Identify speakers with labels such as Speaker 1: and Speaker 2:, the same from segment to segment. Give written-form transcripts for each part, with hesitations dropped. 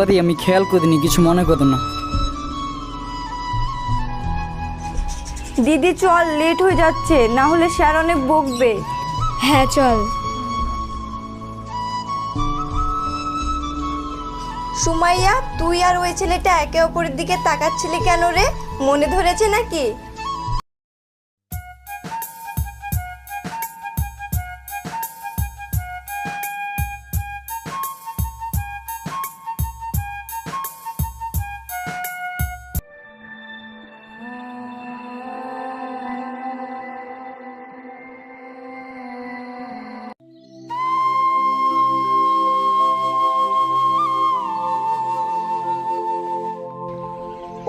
Speaker 1: Sorry, আমি খেয়াল করিনি, কিছু মনে করো না।
Speaker 2: দিদি চল, লেট হয়ে যাচ্ছে, না হলে স্যার অনেক বকবে।
Speaker 3: হ্যাঁ চল।
Speaker 2: সুমাইয়া, তুই আর ওই ছেলেটা একে অপরের দিকে তাকাচ্ছিলি কেন রে? মনে ধরেছে নাকি?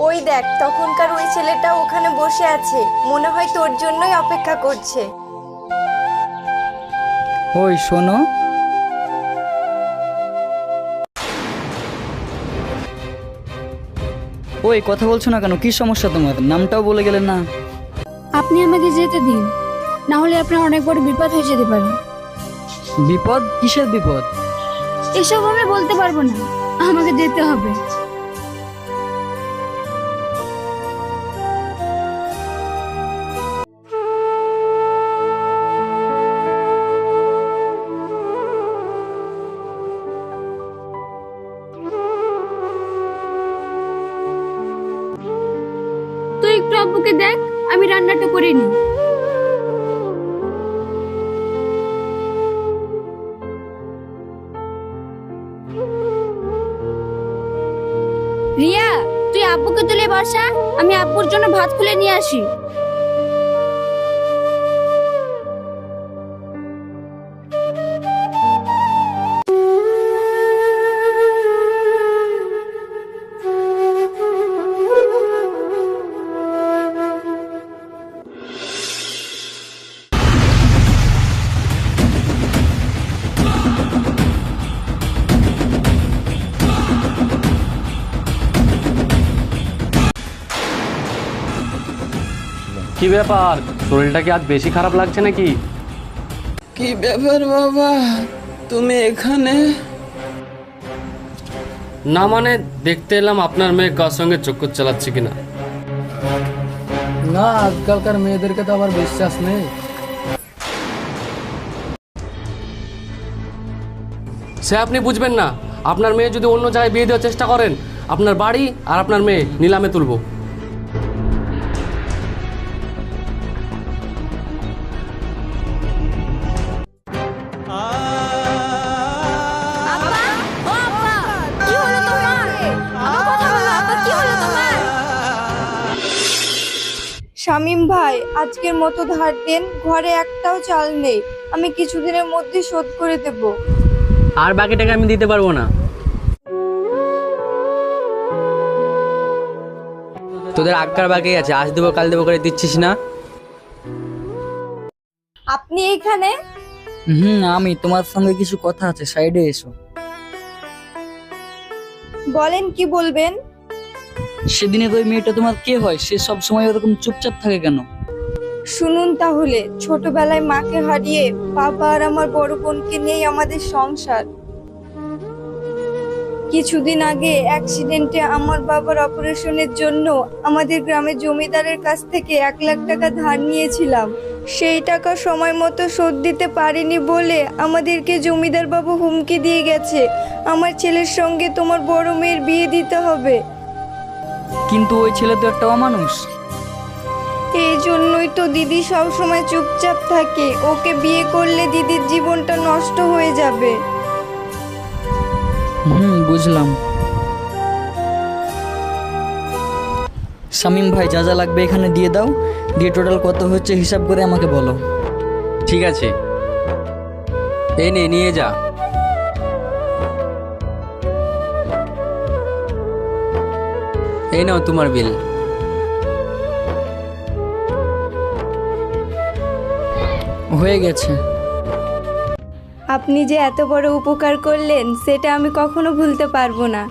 Speaker 2: ওই দেখ, তখনকার ওই ছেলেটা ওখানে বসে আছে, মনে হয় তোর জন্যই অপেক্ষা করছে।
Speaker 1: ওই শোনো, ওই কথা বলছো না কেন? কি সমস্যা তোমার? নামটাও বলে গেলে না।
Speaker 3: আপনি আমাকে যেতে দিন, না হলে আপনার অনেক বড় বিপদ হয়ে যেতে পারে।
Speaker 1: বিপদ? কিসের বিপদ?
Speaker 3: এসব আমি বলতে পারবো না, আমাকে যেতে হবে। তুই একটু আব্বুকে দেখ, আমি রান্নাটা করিনি। রিয়া, তুই আব্বুকে তুলে বসা, আমি আব্বুর জন্য ভাত খুলে নিয়ে আসি।
Speaker 4: কি ব্যাপার, শরীরটা কি আজ বেশি খারাপ লাগছে নাকি?
Speaker 5: কি ব্যাপার বাবা, তুমি এখানে?
Speaker 4: না মানে, দেখতে এলাম আপনার মেয়ে কার সঙ্গে চক্কর চালাচ্ছে কিনা।
Speaker 5: না, আজকালকার মেয়েদেরকে তো আবার বিশ্বাস নেই।
Speaker 4: সে আপনি বুঝবেন না। আপনার মেয়ে যদি অন্য জায়গায় বিয়ে দেওয়ার চেষ্টা করেন, আপনার বাড়ি আর আপনার মেয়ে নিলামে তুলবো।
Speaker 2: শামীম ভাই, আজকের মতো ধার দেন, ঘরে একটাও চাল নেই, আমি কিছুদিনের মধ্যে শোধ করে দেব।
Speaker 6: আর বাকি টাকা আমি দিতে পারবো না। তোদের আগকার বাকি আছে, আজ দেবো কাল দেবো করে দিচ্ছিস না।
Speaker 2: আপনি এখানে?
Speaker 1: আমি তোমার সঙ্গে কিছু কথা আছে, সাইডে এসো।
Speaker 2: বলেন, কি বলবেন?
Speaker 1: সেদিনের ওই মেয়েটা তোমার কে হয়? সে সব সময় ওরকম চুপচাপ থাকে কেন?
Speaker 2: শুনুন তাহলে, ছোটবেলায় মাকে হারিয়ে বাবা আর আমার বড় বোনকে নিয়েই আমাদের সংসার। কিছুদিন আগে অ্যাক্সিডেন্টে আমার বাবার অপারেশনের জন্য আমাদের গ্রামের জমিদারের কাছ থেকে 1 লাখ টাকা ধার নিয়েছিলাম। সেই টাকা সময় মতো শোধ দিতে পারিনি বলে আমাদেরকে জমিদার বাবু হুমকি দিয়ে গেছে, আমার ছেলের সঙ্গে তোমার বড় মেয়ের বিয়ে দিতে হবে।
Speaker 1: কিন্তু ওই ছেলে তো একটা অমানুষ।
Speaker 2: এই জন্যই তো দিদি সব সময় চুপচাপ থাকে, ওকে বিয়ে করলে দিদির জীবনটা নষ্ট হয়ে যাবে।
Speaker 1: বুঝলাম। শামীম ভাই, যা যা লাগবে এখানে দিয়ে দাও, দিয়ে টোটাল কত হচ্ছে হিসাব করে আমাকে বলো।
Speaker 6: ঠিক আছে, এই নে, নিয়ে যা। এই নাও তোমার বিল।
Speaker 1: হয়ে গেছে।
Speaker 2: আপনি যে এত বড় উপকার করলেন সেটা আমি কখনো ভুলতে পারবো না।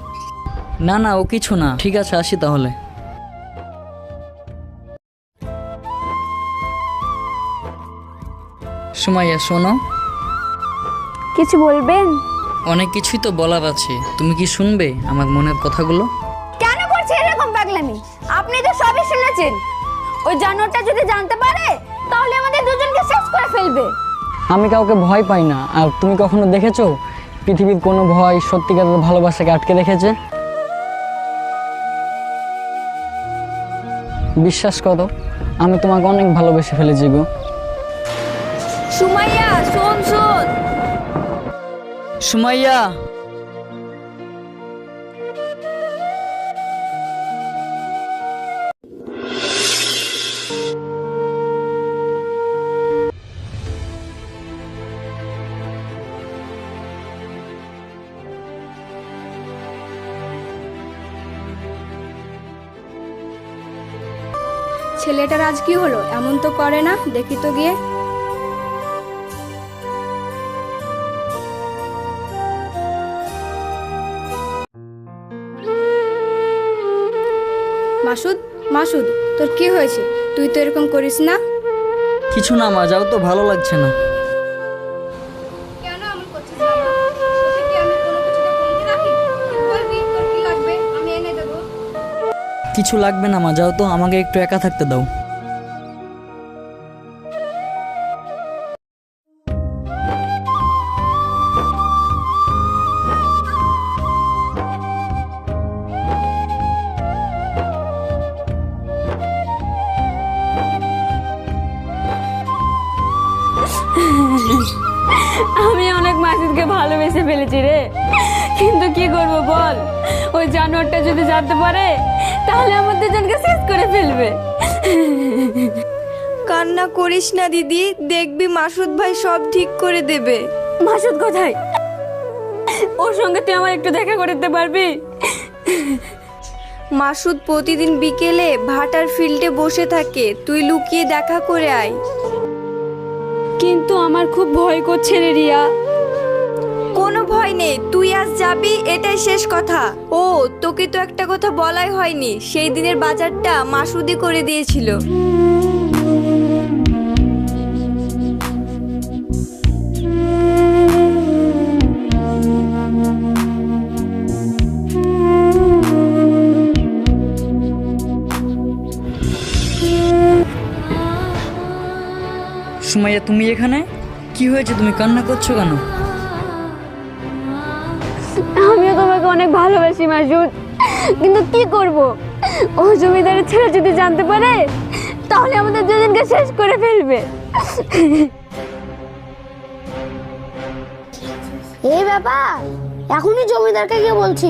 Speaker 1: না না, ও কিছু না, ঠিক আছে, আসি তাহলে। সুমাইয়া শোনো।
Speaker 3: কিছু বলবেন?
Speaker 1: অনেক কিছুই তো বলার আছে, তুমি কি শুনবে আমার মনের কথাগুলো?
Speaker 3: কেন করছে এরকম পাগলামি? আপনি তো সবই শুনেছেন। ওই জানোয়ারটা যদি জানতে পারে তাহলে আমাদের দুজনকে শেষ করে ফেলবে।
Speaker 7: আমি কাউকে ভয় পাই না। আর তুমি কখনো দেখেছো পৃথিবীর কোনো ভয় সত্যিকারের ভালোবাসাকে আটকে রেখেছে? বিশ্বাস করো, আমি তোমাকে অনেক ভালোবেসে ফেলেছি গো।
Speaker 3: সুমাইয়া, শোন শোন।
Speaker 1: সুমাইয়া,
Speaker 3: ছেলেটার আজ কি হলো? এমন তো করে না, দেখি তো গিয়ে। মাসুদ, মাসুদ, তোর কি হয়েছে? তুই তো এরকম করিস না।
Speaker 1: কিছু না মা, যাও তো, ভালো লাগছে না।
Speaker 3: কেন এমন করছিস বাবা? তোকে কি আমি কোনো কিছুতে কমতি রাখি? বলবি তোর কি লাগবে, আমি এনে দেবো।
Speaker 1: কিছু লাগবে না মা, যাও তো, আমাকে একটু একা থাকতে দাও।
Speaker 3: আমি অনেক মাসুদকে ভালোবেসে ফেলেছি রে, কিন্তু কি করব বল? ওই জানোয়ারটা যদি জানতে পারে তাহলে আমাদের দুজনকে শেষ করে ফেলবে।
Speaker 2: কান্না করিস না দিদি, দেখবি মাসুদ ভাই সব ঠিক করে দেবে।
Speaker 3: মাসুদ কোথায়? ওর সঙ্গে তুই আমার একটু দেখা করতে পারবি?
Speaker 2: মাসুদ প্রতিদিন বিকেলে ভাটার ফিল্ডে বসে থাকে, তুই লুকিয়ে দেখা করে আয়।
Speaker 3: কিন্তু আমার খুব ভয় করছে রে রিয়া।
Speaker 2: কোনো ভয় নেই, তুই আজ যাবি, এটাই শেষ কথা। ও তোকে তো একটা কথা বলাই হয়নি, সেই দিনের বাজারটা মাসুদই করে দিয়েছিল।
Speaker 1: সুমাইয়া, তুমি এখানে? কি হয়েছে, তুমি কান্না করছো কেন?
Speaker 3: আমিও তোমাকে অনেক ভালোবাসি মাসুদ, কিন্তু কি করব? ও জমিদারের ছেলে যদি জানতে পারে তাহলে আমাদের দুজনকে শেষ করে ফেলবে।
Speaker 8: এই ব্যাপার এখনই জমিদারকে গিয়ে বলছি।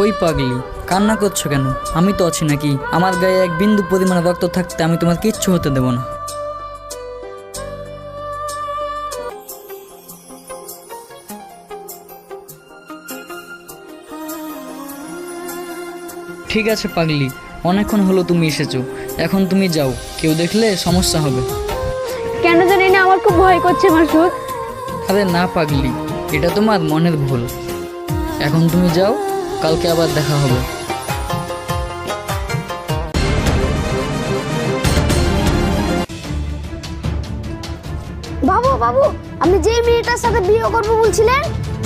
Speaker 1: ওই পাগলি, কান্না করছো কেন? আমি তো আছি নাকি? আমার গায়ে এক বিন্দু পরিমাণে রক্ত থাকতে আমি তোমার কিচ্ছু হতে দেব না। ঠিক আছে পাগলি, অনেকক্ষণ হলো তুমি এসেছো, এখন তুমি যাও, কেউ দেখলে সমস্যা হবে।
Speaker 3: কেন জানি না আমার খুব ভয় করছে মাসুদ।
Speaker 1: আরে না পাগলি, এটা তোমার মনের ভুল। এখন তুমি যাও, কালকে আবার দেখা হবে।
Speaker 8: বাবু বাবু, আপনি যে মেয়েটার সাথে বিয়ে করবো বলছিলেন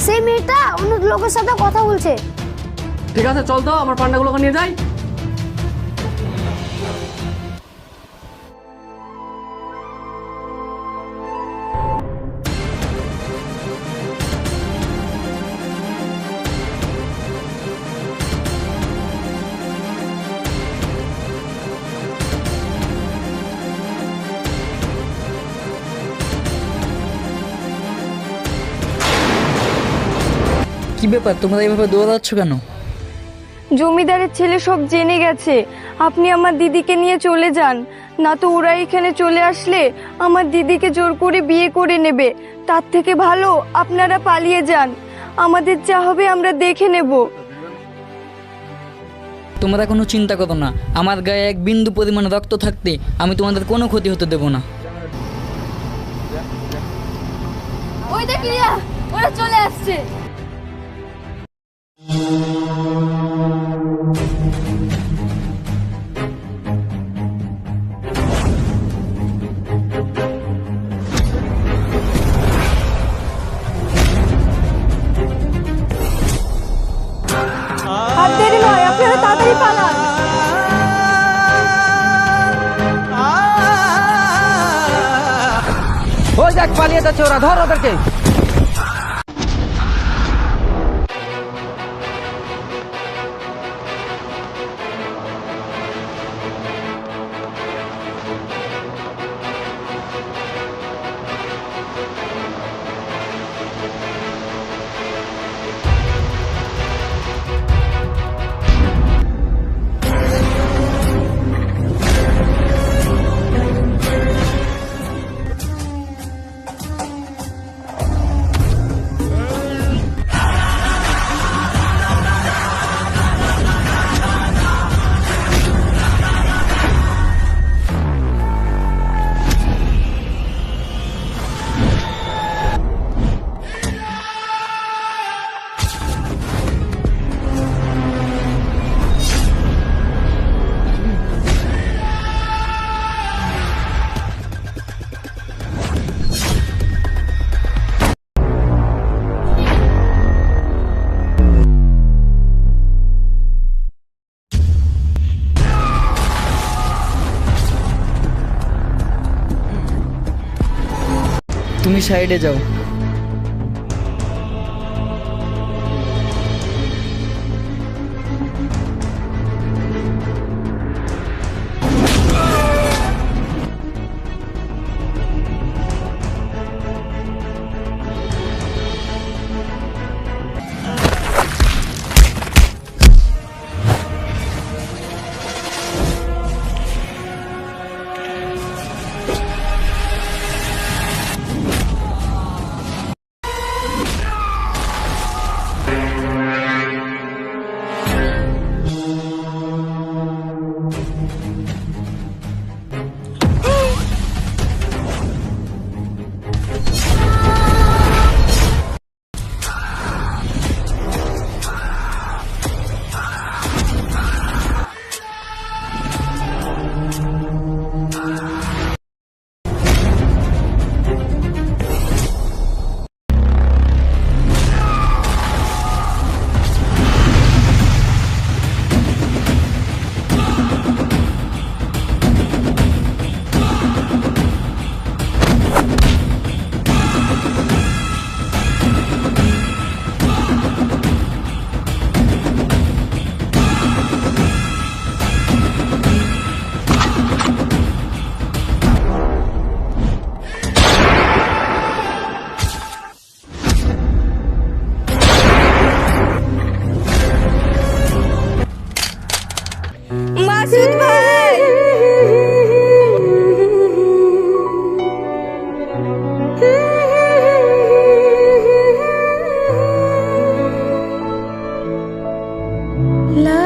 Speaker 8: সেই মেয়েটা অন্য লোকের সাথে কথা বলছে।
Speaker 4: ঠিক আছে, চল তো, আমার পান্ডাগুলোকে নিয়ে যাই।
Speaker 1: কি ব্যাপার, তোমরা এইভাবে দৌড়াচ্ছ কেন?
Speaker 2: জমিদারের ছেলে সব জেনে গেছে, আপনি আমার দিদিকে নিয়ে চলে যান, না তো ওরা এখানে চলে আসলে আমার দিদিকে জোর করে বিয়ে করে নেবে। তার থেকে ভালো আপনারা পালিয়ে যান, আমাদের যা হবে আমরা দেখে নেব।
Speaker 1: তোমরা কোনো চিন্তা করো না, আমার গায়ে এক বিন্দু পরিমাণ রক্ত থাকতে আমি তোমাদের কোনো ক্ষতি হতে দেব না।
Speaker 3: ওই দেখ রিয়া, ওরা চলে আসছে। তাড়াতাড়ি পালান।
Speaker 5: ওই দেখ পালিয়ে যাচ্ছে ওরা, ধর ওদেরকে।
Speaker 1: তুমি সাইডে যাও।
Speaker 2: মাসুদ ভাই,
Speaker 3: লা